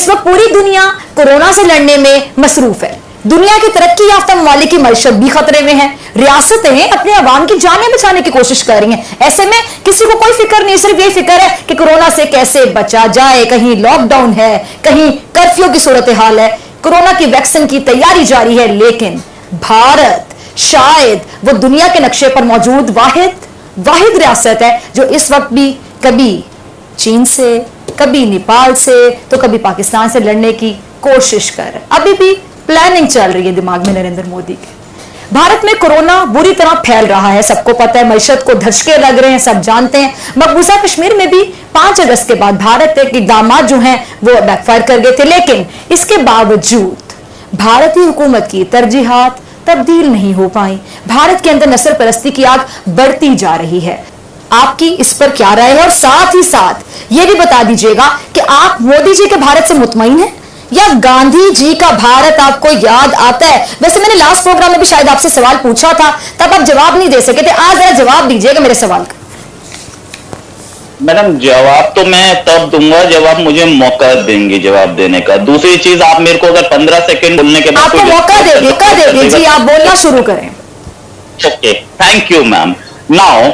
इस वक्त पूरी दुनिया कोरोना से लड़ने में मसरूफ है। दुनिया की तरक्की याफ्ता ममालिक की मईशत भी खतरे में है। रियासतें अपने अवाम की जानें बचाने की कोशिश कर रही हैं। ऐसे में किसी को कोई फिक्र नहीं, सिर्फ ये फिक्र है कि कोरोना से कैसे बचा जाए। कहीं लॉकडाउन है, कहीं कर्फ्यू की सूरत हाल है, कोरोना की वैक्सीन की तैयारी जारी है। लेकिन भारत शायद वो दुनिया के नक्शे पर मौजूद वाहिद रियासत है जो इस वक्त भी कभी चीन से, कभी नेपाल से, तो कभी पाकिस्तान से लड़ने की कोशिश कर। अभी भी प्लानिंग चल रही है दिमाग में नरेंद्र मोदी के। भारत में कोरोना बुरी तरह फैल रहा है, सबको पता है। मईशत को धचके लग रहे हैं, सब जानते हैं। मकबूजा कश्मीर में भी 5 अगस्त के बाद भारत के इकदाम जो हैं वो बैकफायर कर गए थे। लेकिन इसके बावजूद भारतीय हुकूमत की तरजीहात तब्दील नहीं हो पाई। भारत के अंदर नस्ल परस्ती की आग बढ़ती जा रही है। आपकी इस पर क्या राय है? और साथ ही साथ ये भी बता दीजिएगा कि आप मोदी जी के भारत से मुतमईन हैं या गांधी जी का भारत आपको याद आता है? वैसे मैंने लास्ट प्रोग्राम में भी शायद आपसे सवाल पूछा था, तब आप जवाब नहीं दे सके थे। आज जरा जवाब दीजिएगा मेरे सवाल का। मैडम जवाब तो मैं तब दूंगा जब आप मुझे मौका देंगे जवाब देने का। दूसरी चीज, आप मेरे को अगर 15 सेकंड बोलने के बाद आपको मौका दे जी, आप बोलना शुरू करें। Okay, thank you ma'am. Now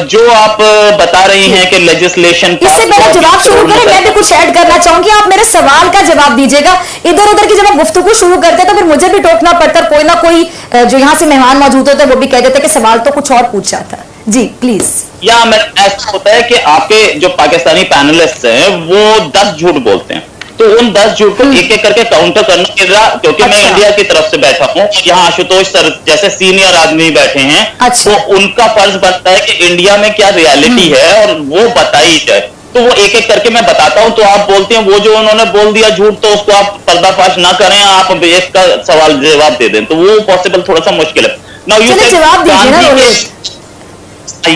जो आप बता रही हैं कि लेजिस्लेशन, इससे पहले जवाब शुरू करें, मैं भी कुछ ऐड करना चाहूंगी। आप मेरे सवाल का जवाब दीजिएगा। इधर उधर की जब आप गुफ्तगू शुरू करते हैं तो फिर मुझे भी टोकना पड़ता है। कोई ना कोई जो यहाँ से मेहमान मौजूद होते हैं वो भी कह देते हैं कि सवाल तो कुछ और पूछा था। जी प्लीज। या मैं ऐसा होता है कि आपके जो पाकिस्तानी पैनलिस्ट हैं वो 10 झूठ बोलते हैं, तो उन 10 झूठ को एक एक करके काउंटर करना पड़ेगा। क्योंकि मैं इंडिया की तरफ से बैठा हूं, यहाँ आशुतोष सर जैसे सीनियर आदमी बैठे हैं, तो उनका फर्ज बनता है कि इंडिया में क्या रियलिटी है और वो बताई जाए। तो वो एक एक करके मैं बताता हूं, तो आप बोलते हैं वो जो उन्होंने बोल दिया झूठ तो उसको आप पर्दाफाश ना करें, आप इसका सवाल जवाब दे दें, तो वो पॉसिबल थोड़ा सा मुश्किल है। नाउ यू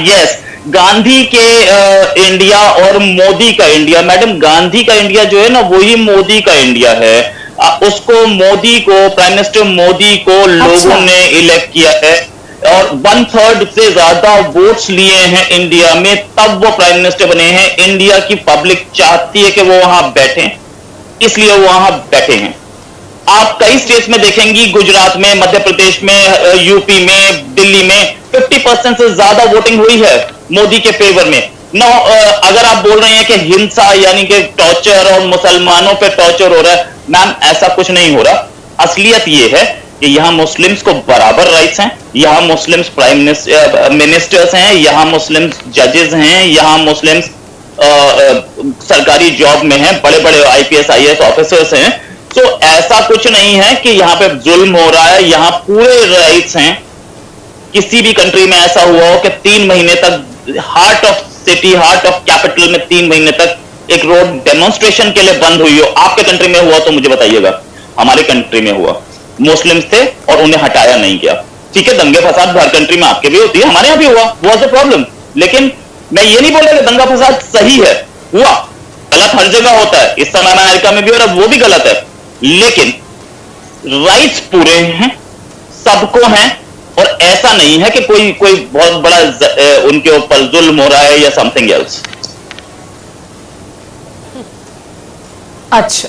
यस, गांधी के इंडिया और मोदी का इंडिया। मैडम गांधी का इंडिया जो है ना वही मोदी का इंडिया है। उसको मोदी को, प्राइम मिनिस्टर मोदी को लोगों ने इलेक्ट किया है और 1/3 से ज्यादा वोट्स लिए हैं इंडिया में, तब वो प्राइम मिनिस्टर बने हैं। इंडिया की पब्लिक चाहती है कि वो वहां बैठे, इसलिए वो वहां बैठे हैं। आप कई स्टेट्स में देखेंगी, गुजरात में, मध्य प्रदेश में, यूपी में, दिल्ली में 50% से ज्यादा वोटिंग हुई है मोदी के फेवर में। नो, अगर आप बोल रहे हैं कि हिंसा यानी कि टॉर्चर और मुसलमानों पे टॉर्चर हो रहा है, मैम ऐसा कुछ नहीं हो रहा। असलियत यह है कि यहां मुस्लिम्स को बराबर राइट्स हैं, यहां मुस्लिम्स प्राइम मिनिस्टर्स हैं, यहां मुस्लिम्स जजेस हैं, यहां मुस्लिम्स सरकारी जॉब में हैं, बड़े बड़े IPS IAS ऑफिसर्स हैं। तो ऐसा कुछ नहीं है कि यहां पे जुल्म हो रहा है, यहां पूरे राइट्स हैं। किसी भी कंट्री में ऐसा हुआ हो कि 3 महीने तक heart of city, heart of capital में 3 महीने तक एक रोड डेमोन्स्ट्रेशन के लिए बंद हुई हो? आपके कंट्री में हुआ तो मुझे बताइएगा। हमारे कंट्री में हुआ, मुस्लिम्स थे और उन्हें हटाया नहीं गया। ठीक है, दंगे फसाद हर कंट्री में आपके भी होती है, हमारे यहां भी हुआ, व्हाट्स द प्रॉब्लम? लेकिन मैं ये नहीं बोल रहा कि दंगा फसाद सही है, हुआ, गलत हर जगह होता है। इस समय अमेरिका में भी हो रहा है, वो भी गलत है। लेकिन राइट्स पूरे हैं, सबको हैं, और ऐसा नहीं है कि कोई बहुत बड़ा उनके ऊपर जुल्म हो रहा है या समथिंग एल्स। अच्छा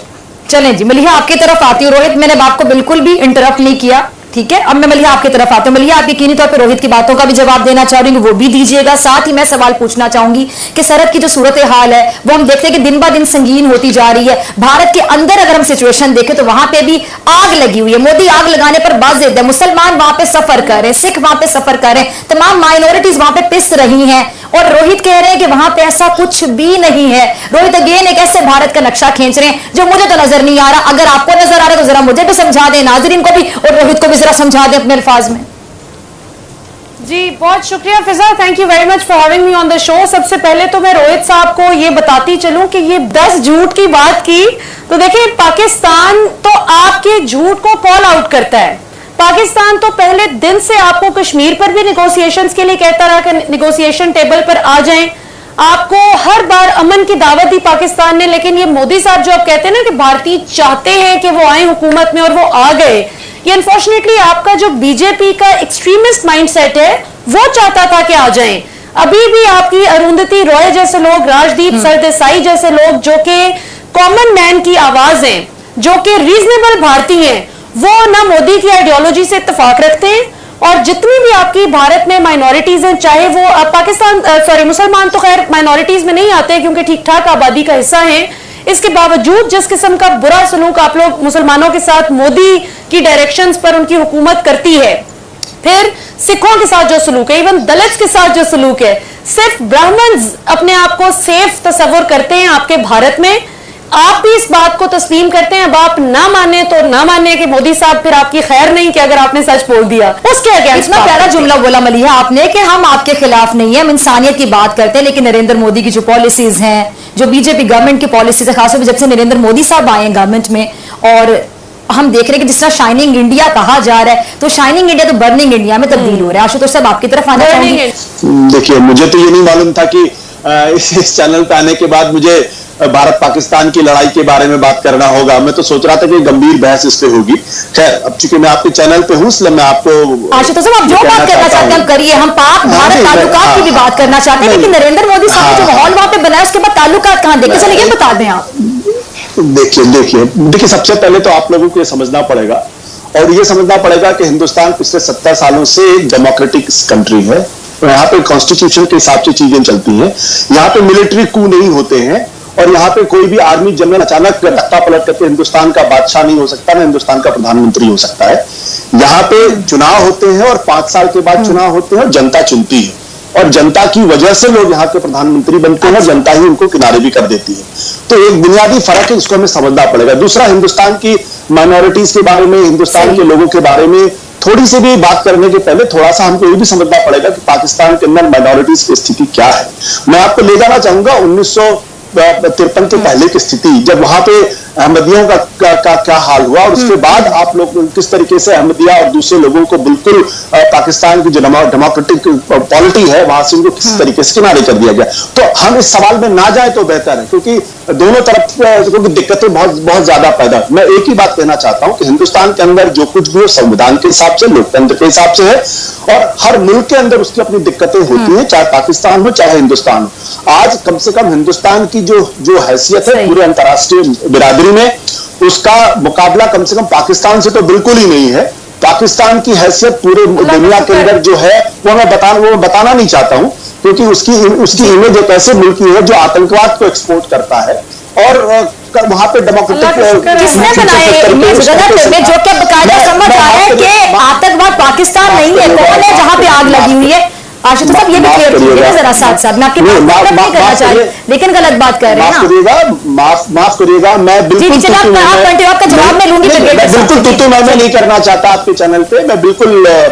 चलें जी, मलिहा आपकी तरफ आती हूँ। रोहित, मैंने आपको बिल्कुल भी इंटरप्ट नहीं किया, ठीक है? अब मैं मलिहा आपकी तरफ आती हूँ। मलिहा, आप यकीनी तौर पर रोहित की बातों का भी जवाब देना चाह रही हूँ, वो भी दीजिएगा। साथ ही मैं सवाल पूछना चाहूंगी कि सरहद की जो सूरत हाल है वो हम देखते हैं कि दिन ब दिन संगीन होती जा रही है। भारत के अंदर अगर हम सिचुएशन देखें तो वहां पे भी आग लगी हुई है। मोदी आग लगाने पर बाजिद है। मुसलमान वहां पे सफर कर रहे हैं, सिख वहां पे सफर कर रहे हैं, तमाम माइनॉरिटीज वहां पे पिस रही हैं, और रोहित कह रहे हैं कि वहां पे ऐसा कुछ भी नहीं है। रोहित अगेन एक ऐसे भारत का नक्शा खींच रहे हैं जो मुझे तो नजर नहीं आ रहा। अगर आपको नजर आ रहा है तो जरा मुझे भी समझा दें, नाजरीन को भी, और रोहित को भी जरा समझा दें अपने अल्फाज में। जी बहुत शुक्रिया Fiza, thank you very much for having me on the show. सबसे पहले तो मैं रोहित साहब को ये बताती चलूं कि ये 10 झूठ की बात की, तो देखिए पाकिस्तान तो आपके झूठ को कॉल आउट करता है। पाकिस्तान तो पहले दिन से आपको कश्मीर पर भी निगोशिएशंस के लिए कहता रहा कि निगोशिएशन टेबल पर आ जाएं। आपको हर बार अमन की दावत दी पाकिस्तान ने, लेकिन ये मोदी साहब जो आप कहते हैं ना कि भारतीय चाहते हैं कि वो आए हुकूमत में और वो आ गए, ये अनफॉर्चुनेटली आपका जो बीजेपी का एक्सट्रीमिस्ट माइंडसेट है वो चाहता था कि आ जाएं। अभी भी आपकी अरुंधति रॉय जैसे लोग, राजदीप सरदेसाई जैसे लोग जो कि कॉमन मैन की आवाजें जो कि रीजनेबल भारतीय हैं, वो ना मोदी की आइडियोलॉजी से इत्तेफाक रखते हैं, और जितनी भी आपकी भारत में माइनॉरिटीज हैं, चाहे वो पाकिस्तान मुसलमान तो खैर माइनॉरिटीज में नहीं आते क्योंकि ठीक ठाक आबादी का हिस्सा है, इसके बावजूद जिस किस्म का बुरा सलूक आप लोग मुसलमानों के साथ मोदी की डायरेक्शंस पर उनकी हुकूमत करती है, फिर सिखों के साथ जो सलूक है, इवन दलित्स के साथ जो सलूक है, सिर्फ ब्राह्मण्स अपने आप को सेफ तस्वर करते हैं आपके भारत में। आप भी इस बात को तस्लीम करते हैं, अब आप ना माने तो ना माने कि मोदी साहब फिर आपकी खैर नहीं कि अगर आपने सच बोल दिया उसके अगेंस्ट। इतना प्यारा जुमला बोला मलिहा आपने कि हम आपके खिलाफ नहीं है, हम इंसानियत की बात करते हैं, लेकिन नरेंद्र मोदी की जो पॉलिसीज हैं, जो बीजेपी गवर्नमेंट की पॉलिसीज है, खासतौर पर जब से नरेंद्र मोदी साहब आए हैं गवर्नमेंट में, और हम देख रहे हैं कि जिस तरह शाइनिंग इंडिया कहा जा रहा है, तो शाइनिंग इंडिया तो बर्निंग इंडिया में तब्दील हो रहा है। आशुतोष साहब आपकी तरफ आना चाहूंगी। देखिए, मुझे तो ये नहीं मालूम था कि इस चैनल पे आने के बाद मुझे भारत पाकिस्तान की लड़ाई के बारे में बात करना होगा। मैं तो सोच रहा था कि गंभीर बहस इस पे होगी। खैर, अब चूंकि मैं आपके चैनल पे हूँ, इसलिए मैं आपको आशुतोष साहब आप जो बात करना चाहते हैं करिए, हम पाक भारत ताल्लुकात की भी बात करना चाहते हैं, लेकिन नरेंद्र मोदी साहब ने जो माहौल वहां पे बनाया उसके बाद ताल्लुकात कहां देखे, चलिए ये बता दें आप। देखिए, सबसे पहले तो आप लोगों को ये समझना पड़ेगा, और ये समझना पड़ेगा कि हिंदुस्तान पिछले 70 सालों से एक डेमोक्रेटिक कंट्री है। यहाँ पे कॉन्स्टिट्यूशन के हिसाब से चीजें चलती हैं। यहाँ पे मिलिट्री कू नहीं होते हैं, और यहाँ पे कोई भी आर्मी जनरल अचानक तख्ता पलट करके हिंदुस्तान का बादशाह नहीं हो सकता, ना हिंदुस्तान का प्रधानमंत्री हो सकता है। यहाँ पे चुनाव होते हैं, और 5 साल के बाद चुनाव होते हैं, और जनता चुनती है, और जनता की वजह से लोग यहाँ के प्रधानमंत्री बनते हैं, और जनता ही उनको किनारे भी कर देती है। तो एक बुनियादी फर्क है, इसको हमें समझना पड़ेगा। दूसरा, हिंदुस्तान की माइनॉरिटीज के बारे में, हिंदुस्तान के लोगों के बारे में थोड़ी सी भी बात करने के पहले थोड़ा सा हमको ये भी समझना पड़ेगा कि पाकिस्तान के अंदर माइनॉरिटीज की स्थिति क्या है। मैं आपको ले जाना चाहूंगा 1953 के पहले की स्थिति, जब वहां पे अहमदियों का क्या हाल हुआ, और उसके बाद आप लोग किस तरीके से अहमदिया और दूसरे लोगों को बिल्कुल पाकिस्तान की जो डेमोक्रेटिक पॉलिटी है वहां से उनको किस तरीके से किनारे कर दिया गया। तो हम इस सवाल में ना जाए तो बेहतर है, क्योंकि दोनों तरफ दिक्कतें बहुत ज्यादा पैदा। मैं एक ही बात कहना चाहता हूं कि हिंदुस्तान के अंदर जो कुछ भी हो संविधान के हिसाब से, लोकतंत्र के हिसाब से है, और हर मुल्क के अंदर उसकी अपनी दिक्कतें होती हैं, चाहे पाकिस्तान हो चाहे हिंदुस्तान हो। आज कम से कम हिंदुस्तान की जो हैसियत है पूरे अंतर्राष्ट्रीय बिरादरी में, उसका मुकाबला कम से कम पाकिस्तान से तो बिल्कुल ही नहीं है। पाकिस्तान की हैसियत पूरे दुनिया के अंदर जो है वो मैं बताना नहीं चाहता हूं, क्योंकि उसकी इमेज एक ऐसे मुल्क की है जो आतंकवाद को एक्सपोर्ट करता है, और वहां पे डेमोक्रेटिक किसने बनाया ये इमेज गलत इमेज, जो कि बकायदा समझ आ रहा है कि आतंकवाद पाकिस्तान नहीं है, कौन है जहां पे आग लगी हुई है। आशुतोष साहब ये भी क्लियर कीजिएगा जरा साथ साथ, मैं आपकी बात नहीं करना चाह रही, लेकिन गलत बात कर रहे हैं ना। माफ करिएगा, मैं बिल्कुल आपका जवाब मैं लूंगी, बिल्कुल तूतू मैं नहीं करना चाहता आपके चैनल पे।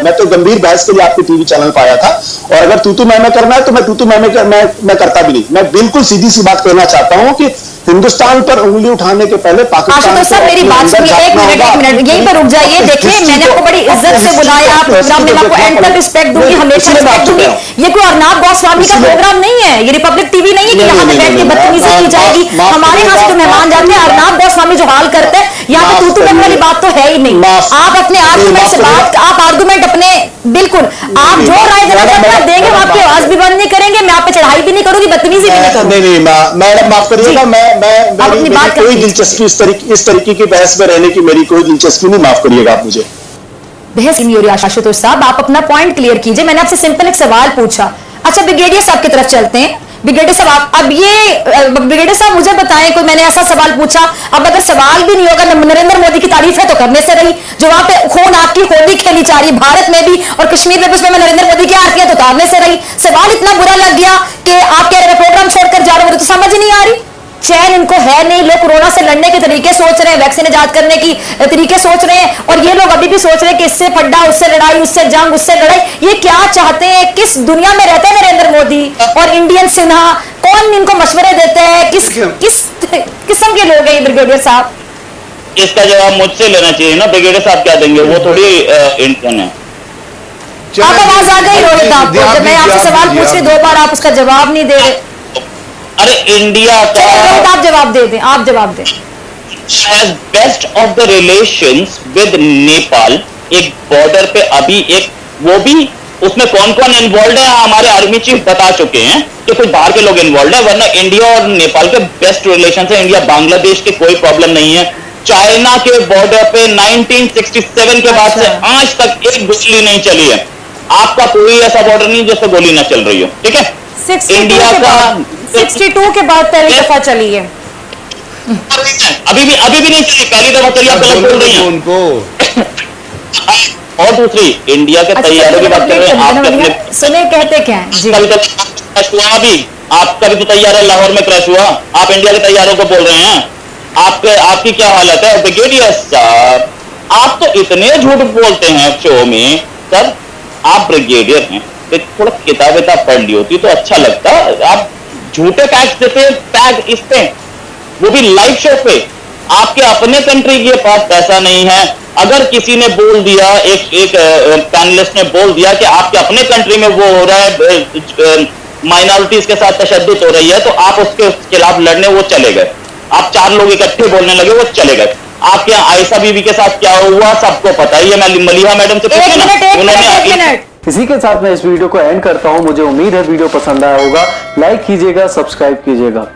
मैं तो गंभीर बहस के लिए आपके टीवी चैनल पर आया था, और अगर तूतू मैं करना है तो मैं तूतू मैं करता भी नहीं। मैं बिल्कुल सीधी सी बात कहना चाहता हूँ कि हिंदुस्तान पर उंगली उठाने के पहले पाकिस्तान। सर मेरी बात सुनिए, एक मिनट यहीं पर रुक जाइए। देखिए, मैंने आपको बड़ी इज्जत से बुलाया प्रोग्राम में, मैं आपको एंड तक रिस्पेक्ट दूंगी, हमेशा रिस्पेक्ट दूंगी। ये कोई अर्नाब गोस्वामी का प्रोग्राम नहीं है, ये रिपब्लिक टीवी नहीं है कि यहाँ पे बैठ के बदतमीजी की जाएगी। हमारे यहाँ से जो मेहमान जाते हैं, अर्नाब गोस्वामी जो हाल करते हैं, यहाँ पे तू वाली बात तो है ही नहीं। आप अपने आर्गुमेंट से बात, आप आर्गुमेंट अपने बिल्कुल आप जो राय देना चाहते हैं देंगे, हम आपकी आवाज भी बंद नहीं करेंगे, मैं आप पे चढ़ाई भी नहीं करूंगी, बदतमीजी भी नहीं करूंगी। नहीं मैडम माफ करिएगा, मैं कोई दिलचस्पी इस तरीके की बहस में रहने की मेरी कोई दिलचस्पी नहीं, माफ करिएगा आप मुझे। बहस नहीं हो रही आशुतोष साहब, आप अपना पॉइंट क्लियर कीजिए। मैंने आपसे सिंपल एक सवाल पूछा। अच्छा, ब्रिगेडियर साहब की तरफ चलते हैं। ब्रिगेडियर साहब, अब ये ब्रिगेडियर साहब मुझे बताएं, कोई मैंने ऐसा सवाल पूछा, अब अगर सवाल भी नहीं होगा, नरेंद्र मोदी की तारीफ है तो करने से रही, जो वहां पे खून आपकी होली खेली जा रही भारत में भी और कश्मीर में भी, उसमें नरेंद्र मोदी की आरती है तो उतारने से रही। सवाल इतना बुरा लग गया कि आप कह रहे प्रोग्राम छोड़कर जा रहे हो, तो समझ नहीं आ रही। चैन इनको है नहीं, लोग कोरोना से लड़ने के तरीके सोच रहे हैं, वैक्सीन इजाद करने की तरीके सोच रहे हैं, और ये लोग अभी भी सोच रहे हैं कि इससे फड्डा, उससे लड़ाई, उससे जंग, उससे लड़ाई। ये क्या चाहते हैं? किस दुनिया में रहते हैं नरेंद्र मोदी और इंडियन सिन्हा? कौन इनको मशवरे देते हैं? किस किस्म के लोग हैं ये ब्रिगेडियर साहब? इसका जवाब मुझसे लेना चाहिए ना, ब्रिगेडियर साहब क्या देंगे, वो थोड़ी इंडियन है। आप आवाज आ गई रोहित आपको, जब मैं आपसे सवाल पूछ रही 2 बार आप उसका जवाब नहीं दे रहे। अरे इंडिया का आप जवाब दे दें, आप जवाब दें। Has best of the relations with Nepal. एक बॉर्डर पे अभी एक वो भी उसमें कौन कौन इन्वॉल्व है हमारे आर्मी चीफ बता चुके हैं कि कुछ बाहर के लोग इन्वॉल्व है, वरना इंडिया और नेपाल के बेस्ट रिलेशन है। इंडिया बांग्लादेश के कोई प्रॉब्लम नहीं है। चाइना के बॉर्डर पे 1967 के बाद से आज तक एक गोली नहीं चली है। आपका कोई ऐसा बॉर्डर नहीं जिस पर गोली ना चल रही हो, ठीक है। 62 के बाद पहली दफा चली है। अभी भी नहीं चली, पहली दफा चली। आप गलत बोल रही हैं उनको। और दूसरी, इंडिया के तैयारों की बात कर रहे हैं आप, सुने कहते क्या है जी। अभी आपका भी तो तैयार है, लाहौर में क्रैश हुआ, आप इंडिया के तैयारों को बोल रहे हैं। आपकी क्या हालत है ब्रिगेडियर साहब? आप तो इतने झूठ बोलते हैं शो में। सर आप ब्रिगेडियर हैं, तो थोड़ा किताब पढ़ ली होती तो अच्छा लगता। आप झूठे टैक्स देते टैग इस पे, वो भी लाइव शो पे। आपके अपने कंट्री के पास पैसा नहीं है। अगर किसी ने बोल दिया, एक पैनलिस्ट ने बोल दिया कि आपके अपने कंट्री में वो हो रहा है, माइनॉरिटीज के साथ तशद्दुद हो रही है, तो आप उसके खिलाफ लड़ने वो चले गए। आप 4 लोग इकट्ठे बोलने लगे, वो चले गए। आपके यहाँ आयशा बीबी के साथ क्या हुआ सबको पता ही है। मैं मलिहा मैडम से पूछूं ना, उन्होंने इसी के साथ मैं इस वीडियो को एंड करता हूं। मुझे उम्मीद है वीडियो पसंद आया होगा। लाइक कीजिएगा, सब्सक्राइब कीजिएगा।